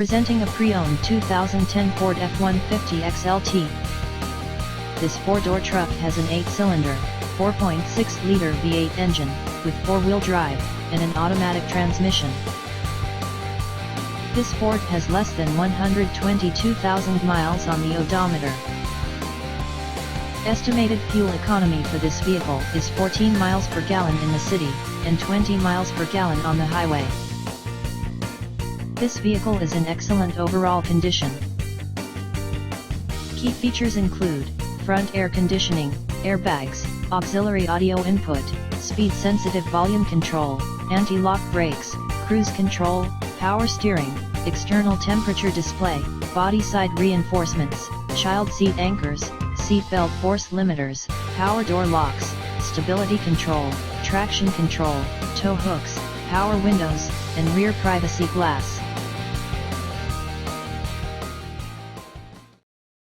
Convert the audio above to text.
Presenting a pre-owned 2010 Ford F-150 XLT. This four-door truck has an 8-cylinder, 4.6-liter V8 engine, with four-wheel drive, and an automatic transmission. This Ford has less than 122,000 miles on the odometer. Estimated fuel economy for this vehicle is 14 miles per gallon in the city, and 20 miles per gallon on the highway. This vehicle is in excellent overall condition. Key features include front air conditioning, airbags, auxiliary audio input, speed-sensitive volume control, anti-lock brakes, cruise control, power steering, external temperature display, body side reinforcements, child seat anchors, seat belt force limiters, power door locks, stability control, traction control, tow hooks, power windows, and rear privacy glass.